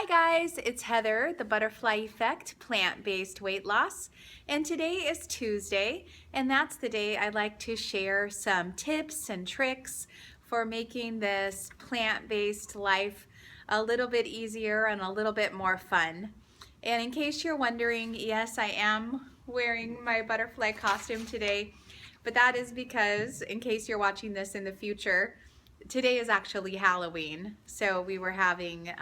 Hi guys, it's Heather, the Butterfly Effect plant-based weight loss, and today is Tuesday, and that's the day I like to share some tips and tricks for making this plant-based life a little bit easier and a little bit more fun. And in case you're wondering, yes, I am wearing my butterfly costume today, but that is because, in case you're watching this in the future, today is actually Halloween. So we were having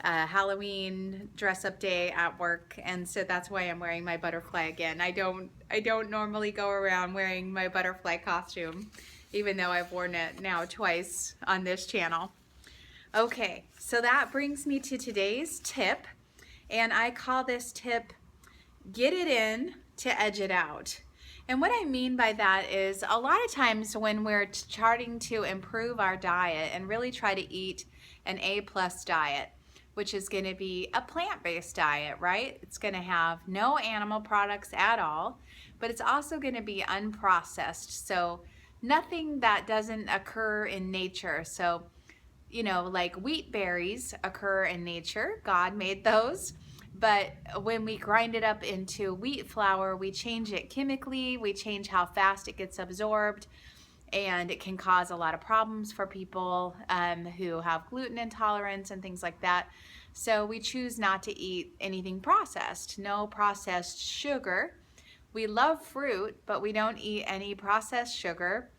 Halloween dress-up day at work, and so that's why I'm wearing my butterfly again. I don't normally go around wearing my butterfly costume, even though I've worn it now twice on this channel. Okay, so that brings me to today's tip, and I call this tip "Get it in to edge it out." And what I mean by that is a lot of times when we're starting to improve our diet and really try to eat an A+ diet, which is going to be a plant-based diet, right? It's going to have no animal products at all, but it's also going to be unprocessed. So nothing that doesn't occur in nature. So, you know, like wheat berries occur in nature. God made those. But when we grind it up into wheat flour, we change it chemically, we change how fast it gets absorbed, and it can cause a lot of problems for people who have gluten intolerance and things like that. So we choose not to eat anything processed, no processed sugar. We love fruit, but we don't eat any processed sugar.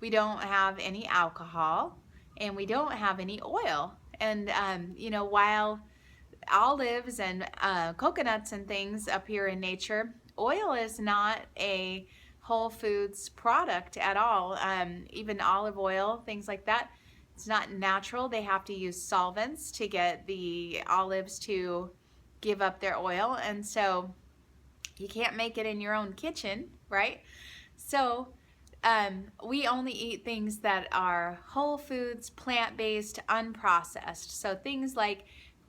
We don't have any alcohol, and we don't have any oil. And, you know, while olives and coconuts and things appear in nature, oil is not a whole foods product at all. Even olive oil, things like that, it's not natural. They have to use solvents to get the olives to give up their oil, and so you can't make it in your own kitchen, right? So we only eat things that are whole foods, plant-based, unprocessed. So things like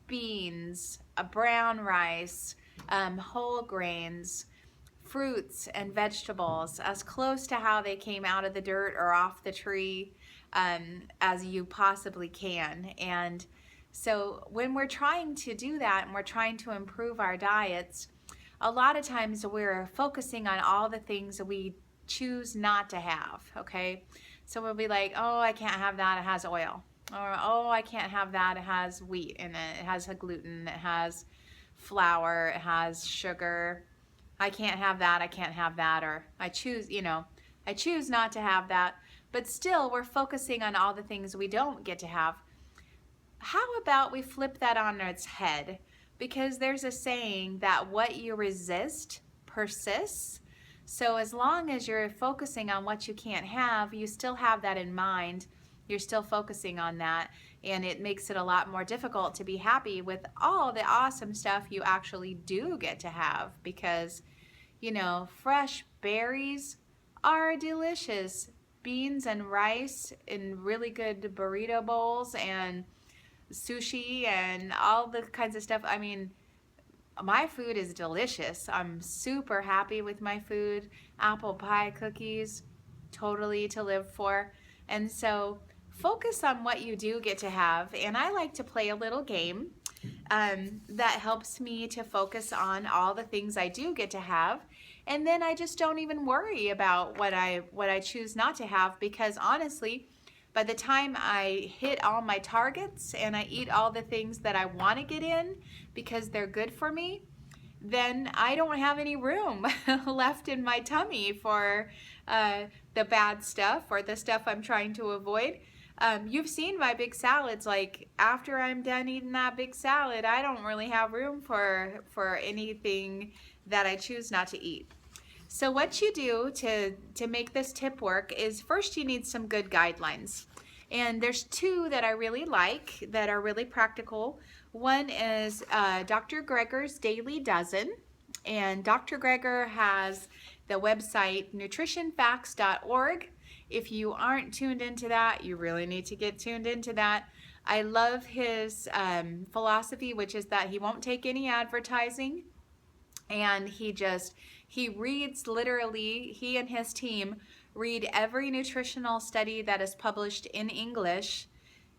beans, brown rice, whole grains, fruits and vegetables, as close to how they came out of the dirt or off the tree as you possibly can. And so when we're trying to do that and we're trying to improve our diets, a lot of times we're focusing on all the things we choose not to have, okay? So we'll be like, oh, I can't have that, it has oil. Or, oh, I can't have that, it has wheat in it, it has a gluten, it has flour, it has sugar. I can't have that, I can't have that, or I choose, you know, I choose not to have that, but still we're focusing on all the things we don't get to have. How about we flip that on its head? Because there's a saying that what you resist persists. So as long as you're focusing on what you can't have, you still have that in mind. You're still focusing on that, and it makes it a lot more difficult to be happy with all the awesome stuff you actually do get to have, because, you know, fresh berries are delicious. Beans and rice in really good burrito bowls, and sushi and all the kinds of stuff. I mean, my food is delicious. I'm super happy with my food. Apple pie, cookies, totally to live for. And so focus on what you do get to have. And I like to play a little game that helps me to focus on all the things I do get to have. And then I just don't even worry about what I choose not to have, because honestly, by the time I hit all my targets and I eat all the things that I want to get in because they're good for me, then I don't have any room left in my tummy for the bad stuff or the stuff I'm trying to avoid. You've seen my big salads. Like, after I'm done eating that big salad, I don't really have room for anything that I choose not to eat. So what you do to make this tip work is, first you need some good guidelines. And there's two that I really like that are really practical. One is Dr. Greger's Daily Dozen. And Dr. Greger has the website nutritionfacts.org. If you aren't tuned into that, you really need to get tuned into that. I love his philosophy, which is that he won't take any advertising. And he reads, literally, he and his team read every nutritional study that is published in English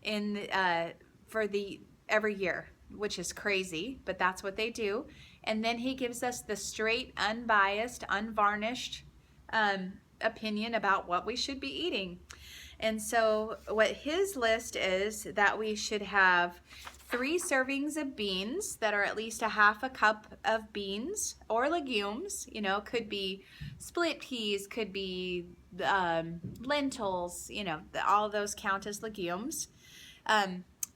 for the every year, which is crazy, but that's what they do. And then he gives us the straight, unbiased, unvarnished opinion about what we should be eating. And so what his list is that we should have 3 servings of beans that are at least a half a cup of beans or legumes. You know, could be split peas, could be lentils, you know, all of those count as legumes.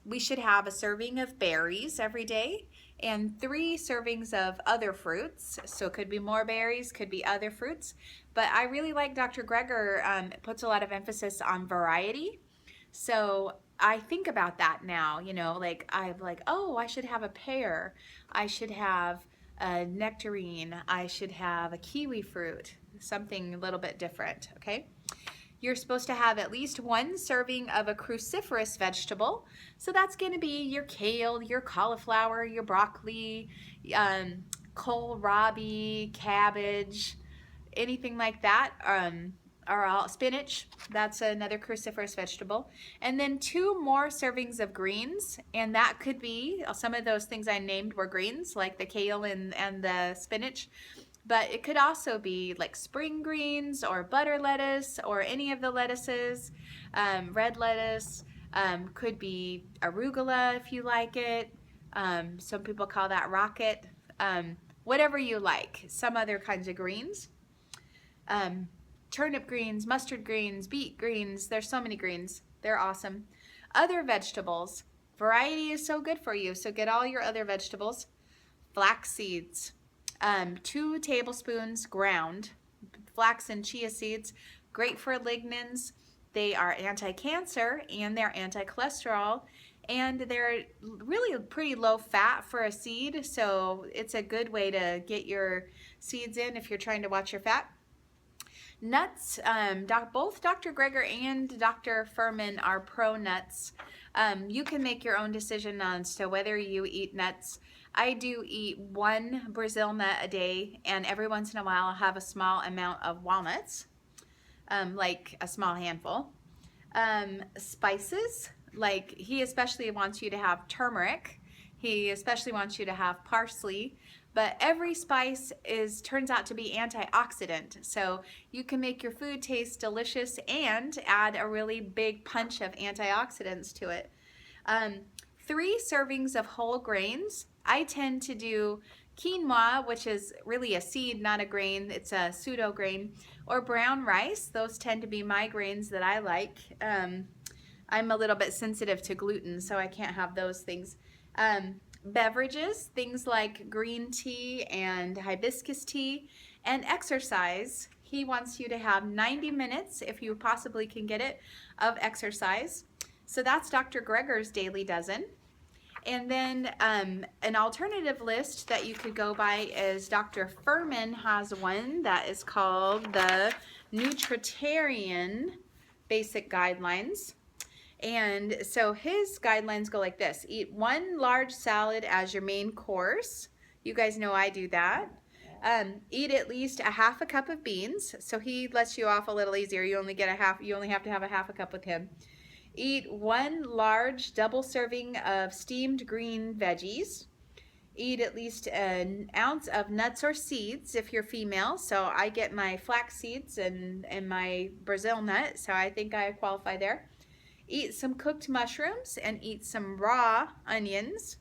We should have a serving of berries every day and 3 servings of other fruits. So it could be more berries, could be other fruits. But I really like Dr. Greger puts a lot of emphasis on variety. So I think about that now, you know, like I'm like, oh, I should have a pear. I should have a nectarine. I should have a kiwi fruit, something a little bit different, okay? You're supposed to have at least 1 serving of a cruciferous vegetable. So that's going to be your kale, your cauliflower, your broccoli, kohlrabi, cabbage, anything like that, or all spinach. That's another cruciferous vegetable. And then 2 more servings of greens, and that could be some of those things I named were greens, like the kale and the spinach. But it could also be like spring greens or butter lettuce or any of the lettuces, red lettuce, could be arugula if you like it. Some people call that rocket. Whatever you like, some other kinds of greens. Turnip greens, mustard greens, beet greens. There's so many greens. They're awesome. Other vegetables. Variety is so good for you. So get all your other vegetables. Flax seeds. 2 tablespoons ground. Flax and chia seeds. Great for lignans. They are anti-cancer and they're anti-cholesterol. And they're really pretty low fat for a seed. So it's a good way to get your seeds in if you're trying to watch your fat. Nuts, both Dr. Greger and Dr. Furman are pro nuts. You can make your own decision as to whether you eat nuts. I do eat 1 Brazil nut a day, and every once in a while I'll have a small amount of walnuts, like a small handful. Spices, like he especially wants you to have turmeric. He especially wants you to have parsley. But every spice turns out to be antioxidant, so you can make your food taste delicious and add a really big punch of antioxidants to it. 3 servings of whole grains. I tend to do quinoa, which is really a seed, not a grain. It's a pseudo grain, or brown rice. Those tend to be my grains that I like. I'm a little bit sensitive to gluten, so I can't have those things. Beverages, things like green tea and hibiscus tea, and exercise. He wants you to have 90 minutes, if you possibly can get it, of exercise. So that's Dr. Greger's daily dozen. And then an alternative list that you could go by is Dr. Furman has one that is called the Nutritarian Basic Guidelines. And so his guidelines go like this. Eat 1 large salad as your main course. You guys know I do that. Eat at least a half a cup of beans. So he lets you off a little easier. You only have to have a half a cup with him. Eat 1 large double serving of steamed green veggies. Eat at least an ounce of nuts or seeds if you're female. So I get my flax seeds and my Brazil nut. So I think I qualify there. Eat some cooked mushrooms and eat some raw onions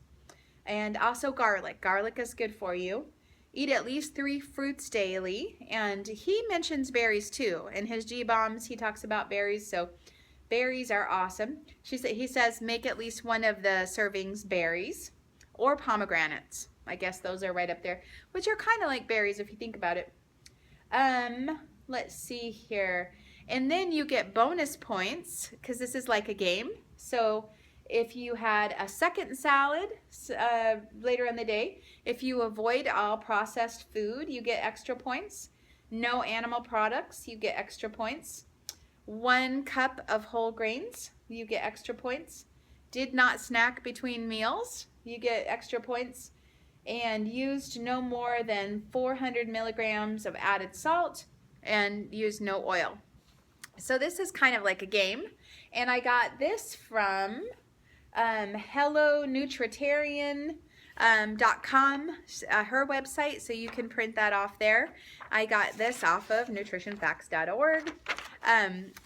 and also garlic. Garlic is good for you. Eat at least 3 fruits daily. And he mentions berries too. In his G-Bombs, he talks about berries. So berries are awesome. He says make at least 1 of the servings berries or pomegranates. I guess those are right up there, which are kind of like berries if you think about it. Let's see here. And then you get bonus points because this is like a game. So if you had a second salad later in the day, if you avoid all processed food, you get extra points. No animal products, you get extra points. 1 cup of whole grains, you get extra points. Did not snack between meals, you get extra points. And used no more than 400 milligrams of added salt and used no oil. So this is kind of like a game, and I got this from Hello Nutritarian .com, her website, so you can print that off there. I got this off of nutritionfacts.org,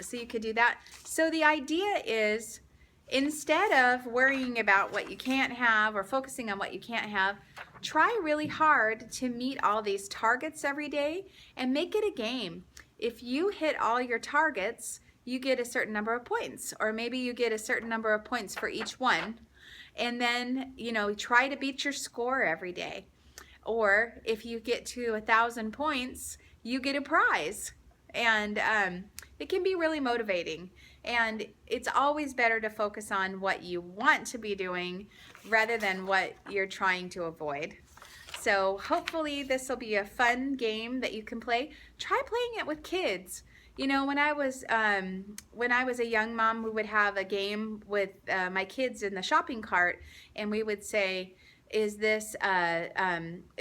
so you could do that. So the idea is, instead of worrying about what you can't have or focusing on what you can't have, try really hard to meet all these targets every day and make it a game. If you hit all your targets, you get a certain number of points, or maybe you get a certain number of points for each one. And then, you know, try to beat your score every day. Or if you get to 1,000 points, you get a prize. And it can be really motivating. And it's always better to focus on what you want to be doing rather than what you're trying to avoid. So hopefully this will be a fun game that you can play. Try playing it with kids. You know, when I was a young mom, we would have a game with my kids in the shopping cart, and we would say, is this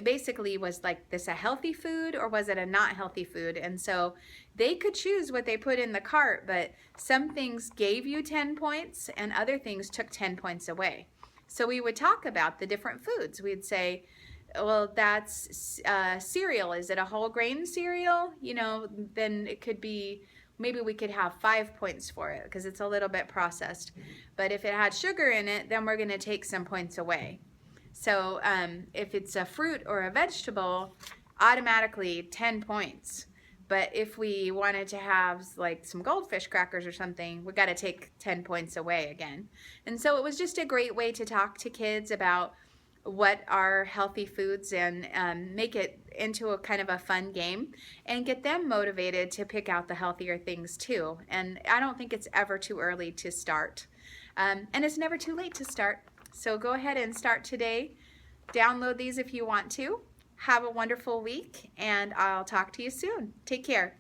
basically, was like this a healthy food or was it a not healthy food? And so they could choose what they put in the cart, but some things gave you 10 points and other things took 10 points away. So we would talk about the different foods. We'd say, well, that's cereal. Is it a whole grain cereal? You know, then it could be, maybe we could have 5 points for it because it's a little bit processed. But if it had sugar in it, then we're going to take some points away. So if it's a fruit or a vegetable, automatically 10 points. But if we wanted to have like some goldfish crackers or something, we got to take 10 points away again. And so it was just a great way to talk to kids about what are healthy foods and make it into a kind of a fun game and get them motivated to pick out the healthier things too. And I don't think it's ever too early to start. And it's never too late to start. So go ahead and start today. Download these if you want to. Have a wonderful week, and I'll talk to you soon. Take care.